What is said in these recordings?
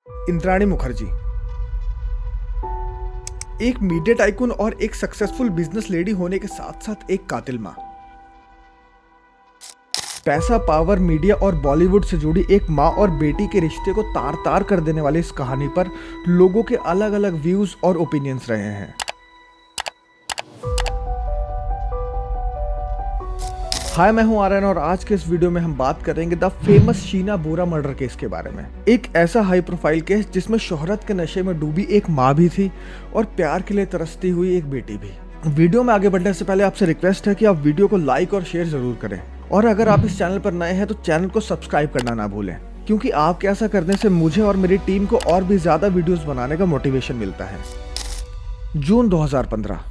इंद्राणी मुखर्जी एक media tycoon और एक सक्सेसफुल बिजनेस लेडी होने के साथ साथ एक कातिल मां। पैसा, पावर, मीडिया और बॉलीवुड से जुड़ी एक मां और बेटी के रिश्ते को तार तार कर देने वाली इस कहानी पर लोगों के अलग अलग व्यूज और ओपिनियंस रहे हैं। हाय, मैं हूं आर्यन और आज के इस वीडियो में हम बात करेंगे the famous Sheena Bora murder case के बारे में। एक ऐसा हाई प्रोफाइल केस जिसमें शोहरत के नशे में डूबी एक माँ भी थी और प्यार के लिए तरसती हुई एक बेटी भी। वीडियो में आगे बढ़ने से पहले आपसे रिक्वेस्ट है कि आप वीडियो को लाइक और शेयर जरूर करें और अगर आप इस चैनल पर नए हैं तो चैनल को सब्सक्राइब करना ना भूलें, क्योंकि आपके ऐसा करने से मुझे और मेरी टीम को और भी ज्यादा वीडियोस बनाने का मोटिवेशन मिलता है। जून 2015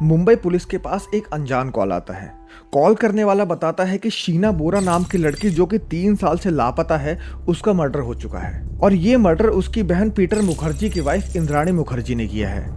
मुंबई पुलिस के पास एक अनजान कॉल आता है। कॉल करने वाला बताता है कि शीना बोरा नाम की लड़की जो कि 3 साल से लापता है, उसका मर्डर हो चुका है और ये मर्डर उसकी बहन पीटर मुखर्जी की वाइफ इंद्राणी मुखर्जी ने किया है।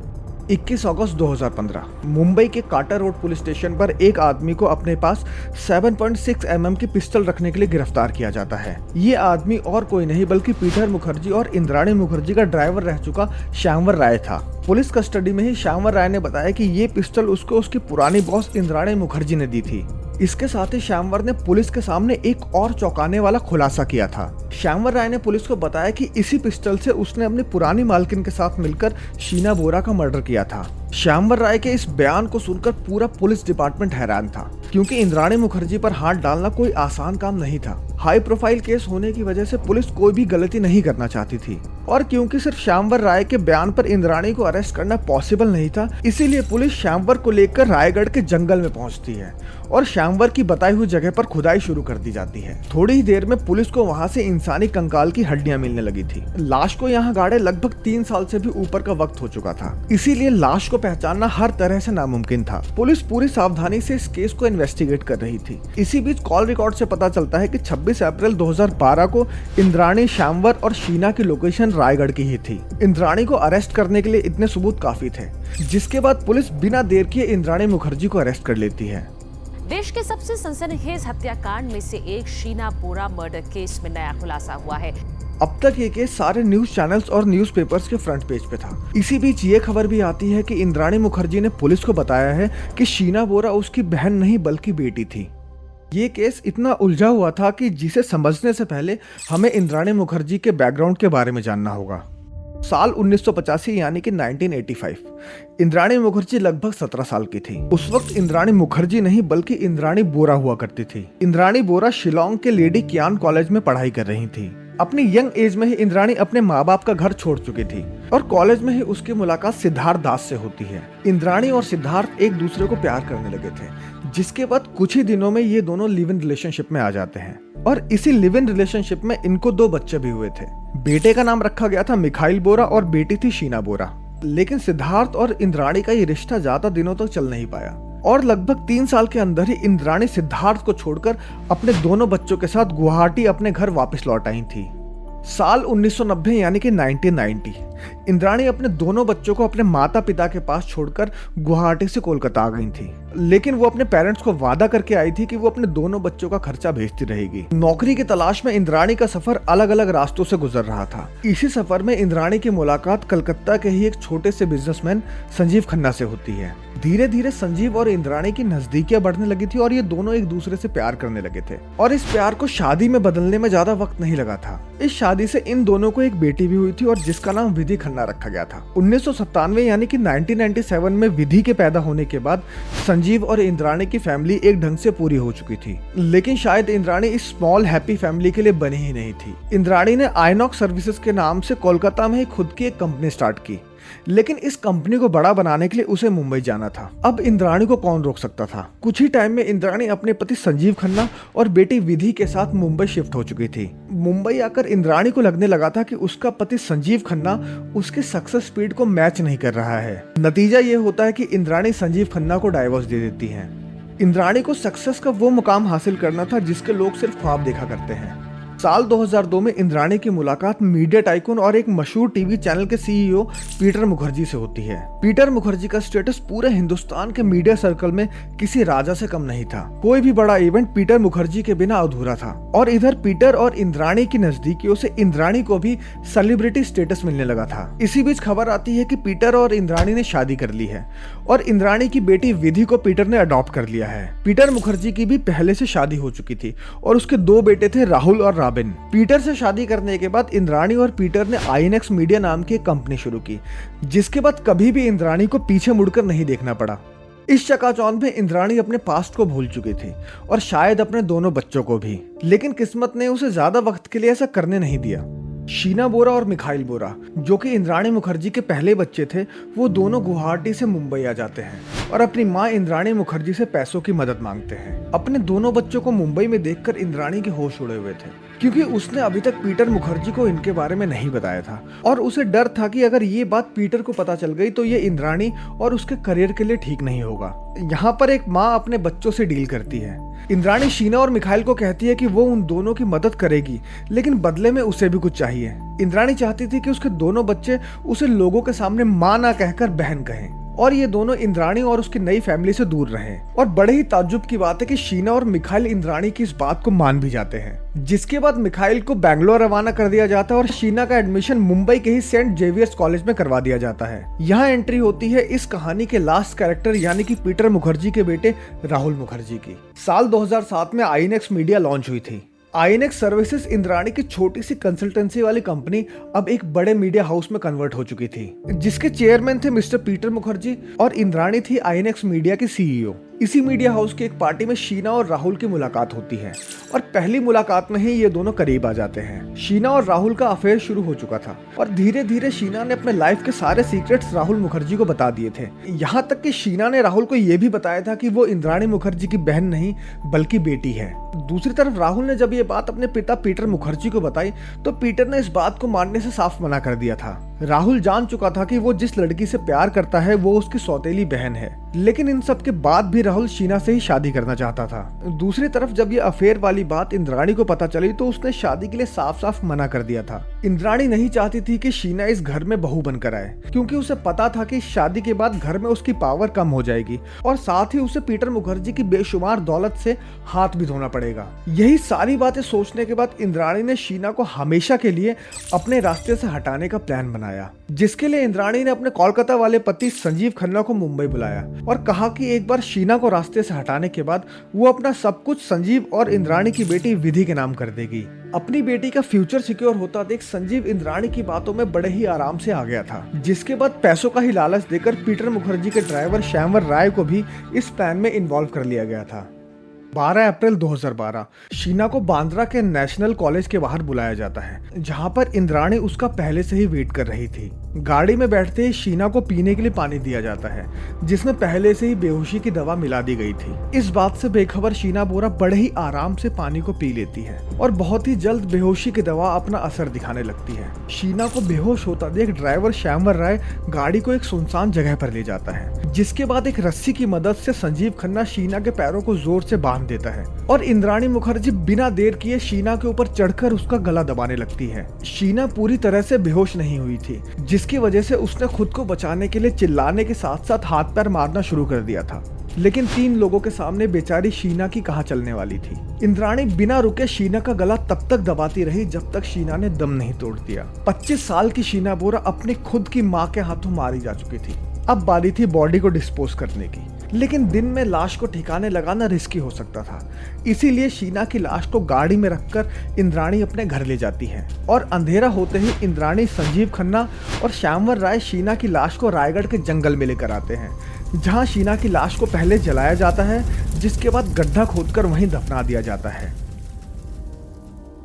21 अगस्त 2015 मुंबई के काटा रोड पुलिस स्टेशन पर एक आदमी को अपने पास 7.6 mm की पिस्टल रखने के लिए गिरफ्तार किया जाता है। ये आदमी और कोई नहीं बल्कि पीटर मुखर्जी और इंद्राणी मुखर्जी का ड्राइवर रह चुका श्यामवर राय था। पुलिस कस्टडी में ही श्यामवर राय ने बताया कि ये पिस्टल उसको उसकी पुरानी बॉस इंद्राणी मुखर्जी ने दी थी। इसके साथ ही श्यामवर ने पुलिस के सामने एक और चौंकाने वाला खुलासा किया था। श्यामवर राय ने पुलिस को बताया कि इसी पिस्टल से उसने अपनी पुरानी मालकिन के साथ मिलकर शीना बोरा का मर्डर किया था। श्यामवर राय के इस बयान को सुनकर पूरा पुलिस डिपार्टमेंट हैरान था, क्योंकि इंद्राणी मुखर्जी पर हाथ डालना कोई आसान काम नहीं था। हाई प्रोफाइल केस होने की वजह से पुलिस कोई भी गलती नहीं करना चाहती थी और क्योंकि सिर्फ श्यामवर राय के बयान पर इंद्राणी को अरेस्ट करना पॉसिबल नहीं था, इसीलिए पुलिस श्यामवर को लेकर रायगढ़ के जंगल में पहुंचती है और श्यामवर की बताई हुई जगह पर खुदाई शुरू कर दी जाती है। थोड़ी ही देर में पुलिस को वहां से इंसानी कंकाल की हड्डियां मिलने लगी थी। लाश को यहाँ गाड़े लगभग 3 साल से भी ऊपर का वक्त हो चुका था, इसीलिए लाश को पहचानना हर तरह से नामुमकिन था। पुलिस पूरी सावधानी से इस केस को इन्वेस्टिगेट कर रही थी। इसी बीच कॉल रिकॉर्ड से पता चलता है कि 26 अप्रैल 2012 को इंद्राणी, श्यामवर और शीना की लोकेशन रायगढ़ की ही थी। इंद्राणी को अरेस्ट करने के लिए इतने सबूत काफी थे, जिसके बाद पुलिस बिना देर किए इंद्राणी मुखर्जी को अरेस्ट कर लेती है। देश के सबसे सनसनीखेज हत्याकांड में से एक शीना बोरा मर्डर केस में नया खुलासा हुआ है। अब तक ये केस सारे न्यूज चैनल्स और न्यूज़पेपर्स के फ्रंट पेज पे था। इसी बीच ये खबर भी आती है कि इंद्राणी मुखर्जी ने पुलिस को बताया है कि शीना बोरा उसकी बहन नहीं बल्कि बेटी थी। ये केस इतना उलझा हुआ था कि जिसे समझने से पहले हमें इंद्राणी मुखर्जी के बैकग्राउंड के बारे में जानना होगा। साल 1985 यानी कि 1985। इंद्राणी मुखर्जी लगभग 17 साल की थी। उस वक्त इंद्राणी मुखर्जी नहीं बल्कि इंद्राणी बोरा हुआ करती थी। इंद्राणी बोरा शिलोंग के लेडी कियान कॉलेज में पढ़ाई कर रही थी। अपनी यंग एज में ही इंद्राणी अपने माँ बाप का घर छोड़ चुकी थी और कॉलेज में ही उसकी मुलाकात सिद्धार्थ दास से होती है। इंद्राणी और सिद्धार्थ एक दूसरे को प्यार करने लगे थे, जिसके बाद कुछ ही दिनों में ये दोनों लिव इन रिलेशनशिप में आ जाते हैं और इसी लिव इन रिलेशनशिप में इनको 2 बच्चे भी हुए थे। बेटे का नाम रखा गया था मिखाइल बोरा और बेटी थी शीना बोरा। लेकिन सिद्धार्थ और इंद्राणी का ये रिश्ता ज्यादा दिनों तक चल नहीं पाया और लगभग 3 साल के अंदर ही इंद्राणी सिद्धार्थ को छोड़कर अपने दोनों बच्चों के साथ गुवाहाटी अपने घर वापस लौट आई थी। साल 1990 यानी कि 1990 इंद्राणी अपने दोनों बच्चों को अपने माता पिता के पास छोड़कर गुवाहाटी से कोलकाता आ गई थी। लेकिन वो अपने पेरेंट्स को वादा करके आई थी कि वो अपने दोनों बच्चों का खर्चा भेजती रहेगी। नौकरी की तलाश में इंद्राणी का सफर अलग अलग रास्तों से गुजर रहा था। इसी सफर में इंद्राणी की मुलाकात कलकत्ता के ही एक छोटे से बिजनेसमैन संजीव खन्ना से होती है। धीरे धीरे संजीव और इंद्राणी की नजदीकियां बढ़ने लगी थी और ये दोनों एक दूसरे से प्यार करने लगे थे और इस प्यार को शादी में बदलने में ज्यादा वक्त नहीं लगा था। इस शादी से इन दोनों को एक बेटी भी हुई थी और जिसका नाम विधि खन्ना रखा गया था। 1997 यानी कि 1997 में विधि के पैदा होने के बाद संजीव और इंद्राणी की फैमिली एक ढंग से पूरी हो चुकी थी। लेकिन शायद इंद्राणी इस स्मॉल हैप्पी फैमिली के लिए बनी ही नहीं थी। इंद्राणी ने आइनॉक्स सर्विसेज के नाम से कोलकाता में ही खुद की एक कंपनी स्टार्ट की, लेकिन इस कंपनी को बड़ा बनाने के लिए उसे मुंबई जाना था। अब इंद्राणी को कौन रोक सकता था। कुछ ही टाइम में इंद्राणी अपने पति संजीव खन्ना और बेटी विधि के साथ मुंबई शिफ्ट हो चुकी थी। मुंबई आकर इंद्राणी को लगने लगा था कि उसका पति संजीव खन्ना उसके सक्सेस स्पीड को मैच नहीं कर रहा है। नतीजा ये होता है कि इंद्राणी संजीव खन्ना को डाइवोर्स दे देती है। इंद्राणी को सक्सेस का वो मुकाम हासिल करना था जिसके लोग सिर्फ ख्वाब देखा करते हैं। साल 2002 में इंद्राणी की मुलाकात मीडिया टाइकून और एक मशहूर टीवी चैनल के सीईओ पीटर मुखर्जी से होती है। पीटर मुखर्जी का स्टेटस पूरे हिंदुस्तान के मीडिया सर्कल में किसी राजा से कम नहीं था। कोई भी बड़ा इवेंट पीटर मुखर्जी के बिना अधूरा था। और इधर पीटर और इंद्राणी की नजदीकियों से इंद्राणी को भी सेलिब्रिटी स्टेटस मिलने लगा था। इसी बीच खबर आती है कि पीटर और इंद्राणी ने शादी कर ली है और इंद्राणी की बेटी विधि को पीटर ने अडॉप्ट कर लिया है। पीटर मुखर्जी की भी पहले से शादी हो चुकी थी और उसके 2 बेटे थे, राहुल और रॉबिन। पीटर से शादी करने के बाद इंद्राणी और पीटर ने आईएनएक्स मीडिया नाम की एक कंपनी शुरू की, जिसके बाद कभी भी इंद्राणी को पीछे मुड़कर नहीं देखना पड़ा। इस चकाचौंध में इंद्राणी अपने पास्ट को भूल चुकी थी और शायद अपने दोनों बच्चों को भी, लेकिन किस्मत ने उसे ज्यादा वक्त के लिए ऐसा करने नहीं दिया। शीना बोरा और मिखाइल बोरा, जो कि इंद्राणी मुखर्जी के पहले बच्चे थे, वो दोनों गुवाहाटी से मुंबई आ जाते हैं और अपनी मां इंद्राणी मुखर्जी से पैसों की मदद मांगते हैं। अपने दोनों बच्चों को मुंबई में देखकर इंद्राणी के होश उड़े हुए थे, क्योंकि उसने अभी तक पीटर मुखर्जी को इनके बारे में नहीं बताया था और उसे डर था कि अगर ये बात पीटर को पता चल गई तो ये इंद्राणी और उसके करियर के लिए ठीक नहीं होगा। यहाँ पर एक माँ अपने बच्चों से डील करती है। इंद्राणी शीना और मिखाइल को कहती है कि वो उन दोनों की मदद करेगी, लेकिन बदले में उसे भी कुछ चाहिए। इंद्राणी चाहती थी कि उसके दोनों बच्चे उसे लोगों के सामने माँ ना कहकर बहन कहें और ये दोनों इंद्राणी और उसकी नई फैमिली से दूर रहें। और बड़े ही ताज्जुब की बात है कि शीना और मिखाइल इंद्राणी की इस बात को मान भी जाते हैं, जिसके बाद मिखाइल को बैंगलोर रवाना कर दिया जाता है और शीना का एडमिशन मुंबई के ही सेंट जेवियर्स कॉलेज में करवा दिया जाता है। यहाँ एंट्री होती है इस कहानी के लास्ट कैरेक्टर यानी कि पीटर मुखर्जी के बेटे राहुल मुखर्जी की। साल 2007 में आईएनएक्स मीडिया लॉन्च हुई थी। आईएनएक्स सर्विसेज इंद्राणी की छोटी सी कंसल्टेंसी वाली कंपनी अब एक बड़े मीडिया हाउस में कन्वर्ट हो चुकी थी, जिसके चेयरमैन थे मिस्टर पीटर मुखर्जी और इंद्राणी थी आईएनएक्स मीडिया की सीईओ। इसी मीडिया हाउस की एक पार्टी में शीना और राहुल की मुलाकात होती है और पहली मुलाकात में ही ये दोनों करीब आ जाते हैं। शीना और राहुल का अफेयर शुरू हो चुका था और धीरे धीरे शीना ने अपने लाइफ के सारे सीक्रेट्स राहुल मुखर्जी को बता दिए थे। यहाँ तक कि शीना ने राहुल को यह भी बताया था कि वो इंद्राणी मुखर्जी की बहन नहीं बल्कि बेटी है। दूसरी तरफ राहुल ने जब ये बात अपने पिता पीटर मुखर्जी को बताई तो पीटर ने इस बात को मानने से साफ मना कर दिया था। राहुल जान चुका था कि वो जिस लड़की से प्यार करता है वो उसकी सौतेली बहन है, लेकिन इन सब के बाद भी राहुल शीना से ही शादी करना चाहता था। दूसरी तरफ जब ये अफेयर वाली बात इंद्राणी को पता चली तो उसने शादी के लिए साफ साफ मना कर दिया था। इंद्राणी नहीं चाहती थी कि शीना इस घर में बहू बनकर आए, क्योंकि उसे पता था कि शादी के बाद घर में उसकी पावर कम हो जाएगी और साथ ही उसे पीटर मुखर्जी की बेशुमार दौलत से हाथ भी धोना पड़ेगा। यही सारी बातें सोचने के बाद इंद्राणी ने शीना को हमेशा के लिए अपने रास्ते से हटाने का प्लान बनाया, जिसके लिए इंद्राणी ने अपने कोलकाता वाले पति संजीव खन्ना को मुंबई बुलाया और कहा कि एक बार शीना को रास्ते से हटाने के बाद वो अपना सब कुछ संजीव और इंद्राणी की बेटी विधि के नाम कर देगी। अपनी बेटी का फ्यूचर सिक्योर होता देख संजीव इंद्राणी की बातों में बड़े ही आराम से आ गया था, जिसके बाद पैसों का ही लालच देकर पीटर मुखर्जी के ड्राइवर श्यामवर राय को भी इस प्लान में इन्वॉल्व कर लिया गया था। 12 अप्रैल 2012 शीना को बांद्रा के नेशनल कॉलेज के बाहर बुलाया जाता है, जहां पर इंद्राणी उसका पहले से ही वेट कर रही थी। गाड़ी में बैठते ही शीना को पीने के लिए पानी दिया जाता है, जिसमें पहले से ही बेहोशी की दवा मिला दी गई थी। इस बात से बेखबर शीना बोरा बड़े ही आराम से पानी को पी लेती है और बहुत ही जल्द बेहोशी की दवा अपना असर दिखाने लगती है। शीना को बेहोश होता देख ड्राइवर श्यामवर राय गाड़ी को एक सुनसान जगह पर ले जाता है, जिसके बाद एक रस्सी की मदद से संजीव खन्ना शीना के पैरों को जोर से बांध देता है और इंद्राणी मुखर्जी बिना देर किए शीना के ऊपर चढ़कर उसका गला दबाने लगती है। शीना पूरी तरह से बेहोश नहीं हुई थी, जिसकी वजह से उसने खुद को बचाने के लिए चिल्लाने के साथ साथ हाथ पैर मारना शुरू कर दिया था, लेकिन 3 लोगों के सामने बेचारी शीना की कहाँ चलने वाली थी। इंद्राणी बिना रुके शीना का गला तब तक दबाती रही जब तक शीना ने दम नहीं तोड़ दिया। 25 साल की शीना बोरा अपनी खुद की माँ के हाथों मारी जा चुकी थी। अब बारी थी बॉडी को डिस्पोज करने की, लेकिन दिन में लाश को ठिकाने लगाना रिस्की हो सकता था, इसीलिए शीना की लाश को गाड़ी में रखकर इंद्राणी अपने घर ले जाती है और अंधेरा होते ही इंद्राणी, संजीव खन्ना और श्यामवर राय शीना की लाश को रायगढ़ के जंगल में लेकर आते हैं, जहां शीना की लाश को पहले जलाया जाता है, जिसके बाद गड्ढा खोदकर वहीं दफना दिया जाता है।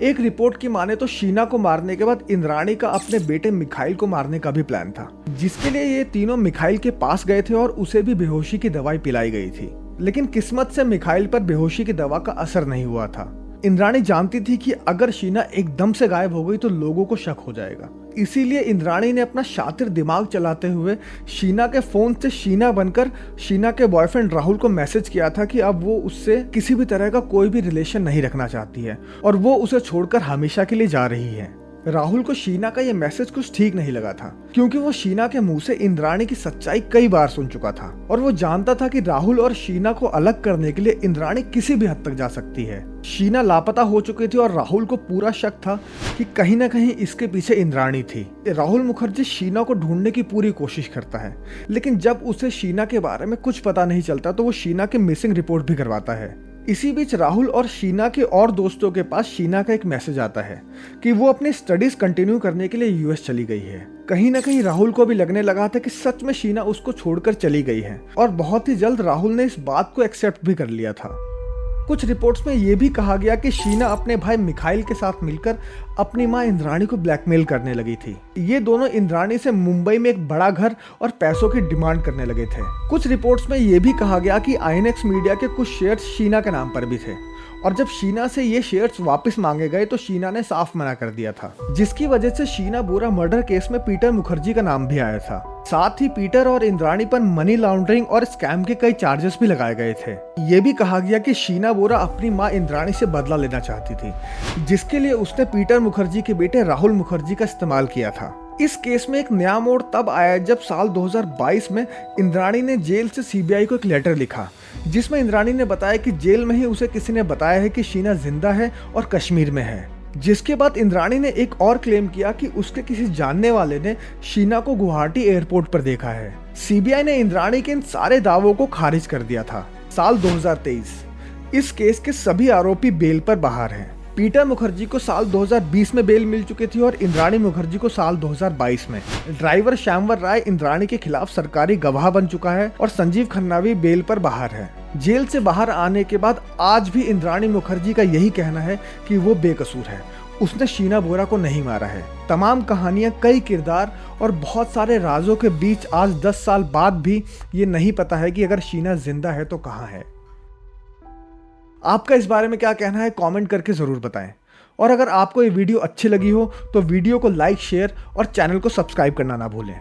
एक रिपोर्ट की माने तो शीना को मारने के बाद इंद्राणी का अपने बेटे मिखाइल को मारने का भी प्लान था, जिसके लिए ये तीनों मिखाइल के पास गए थे और उसे भी बेहोशी की दवाई पिलाई गई थी, लेकिन किस्मत से मिखाइल पर बेहोशी की दवा का असर नहीं हुआ था। इंद्राणी जानती थी कि अगर शीना एकदम से गायब हो गई तो लोगों को शक हो जाएगा, इसीलिए इंद्राणी ने अपना शातिर दिमाग चलाते हुए शीना के फोन से शीना बनकर शीना के बॉयफ्रेंड राहुल को मैसेज किया था कि अब वो उससे किसी भी तरह का कोई भी रिलेशन नहीं रखना चाहती है और वो उसे छोड़कर हमेशा के लिए जा रही है। राहुल को शीना का यह मैसेज कुछ ठीक नहीं लगा था, क्योंकि वो शीना के मुंह से इंद्राणी की सच्चाई कई बार सुन चुका था और वो जानता था कि राहुल और शीना को अलग करने के लिए इंद्राणी किसी भी हद तक जा सकती है। शीना लापता हो चुकी थी और राहुल को पूरा शक था कि कहीं ना कहीं इसके पीछे इंद्राणी थी। राहुल मुखर्जी शीना को ढूंढने की पूरी कोशिश करता है, लेकिन जब उसे शीना के बारे में कुछ पता नहीं चलता तो वो शीना की मिसिंग रिपोर्ट भी करवाता है। इसी बीच राहुल और शीना के और दोस्तों के पास शीना का एक मैसेज आता है कि वो अपनी स्टडीज कंटिन्यू करने के लिए यूएस चली गई है। कहीं ना कहीं राहुल को भी लगने लगा था कि सच में शीना उसको छोड़कर चली गई है और बहुत ही जल्द राहुल ने इस बात को एक्सेप्ट भी कर लिया था। कुछ रिपोर्ट्स में यह भी कहा गया कि शीना अपने भाई मिखाइल के साथ मिलकर अपनी मां इंद्राणी को ब्लैकमेल करने लगी थी। ये दोनों इंद्राणी से मुंबई में एक बड़ा घर और पैसों की डिमांड करने लगे थे। कुछ रिपोर्ट्स में यह भी कहा गया कि आईएनएक्स मीडिया के कुछ शेयर्स शीना के नाम पर भी थे और जब शीना से ये शेयर्स वापस मांगे गए तो शीना ने साफ मना कर दिया था, जिसकी वजह से शीना बोरा मर्डर केस में पीटर मुखर्जी का नाम भी आया था। साथ ही पीटर और इंद्राणी पर मनी लॉन्ड्रिंग और स्कैम के कई चार्जेस भी लगाए गए थे। ये भी कहा गया कि शीना बोरा अपनी मां इंद्राणी से बदला लेना चाहती थी, जिसके लिए उसने पीटर मुखर्जी के बेटे राहुल मुखर्जी का इस्तेमाल किया था। इस केस में एक नया मोड़ तब आया जब साल 2022 में इंद्राणी ने जेल से सीबीआई को एक लेटर लिखा, जिसमें इंद्राणी ने बताया कि जेल में ही उसे किसी ने बताया है कि शीना जिंदा है और कश्मीर में है। जिसके बाद इंद्राणी ने एक और क्लेम किया कि उसके किसी जानने वाले ने शीना को गुवाहाटी एयरपोर्ट पर देखा है। सीबीआई ने इंद्राणी के इन सारे दावों को खारिज कर दिया था। साल 2023 इस केस के सभी आरोपी बेल पर बाहर हैं। पीटर मुखर्जी को साल 2020 में बेल मिल चुकी थी और इंद्राणी मुखर्जी को साल 2022 में। ड्राइवर श्यामवर राय इंद्राणी के खिलाफ सरकारी गवाह बन चुका है और संजीव खन्ना भी बेल पर बाहर है। जेल से बाहर आने के बाद आज भी इंद्राणी मुखर्जी का यही कहना है कि वो बेकसूर है, उसने शीना बोरा को नहीं मारा है। तमाम कहानियां, कई किरदार और बहुत सारे राजों के बीच आज 10 साल बाद भी ये नहीं पता है कि अगर शीना जिंदा है तो कहाँ है। आपका इस बारे में क्या कहना है कमेंट करके ज़रूर बताएं। और अगर आपको ये वीडियो अच्छी लगी हो तो वीडियो को लाइक, शेयर और चैनल को सब्सक्राइब करना ना भूलें।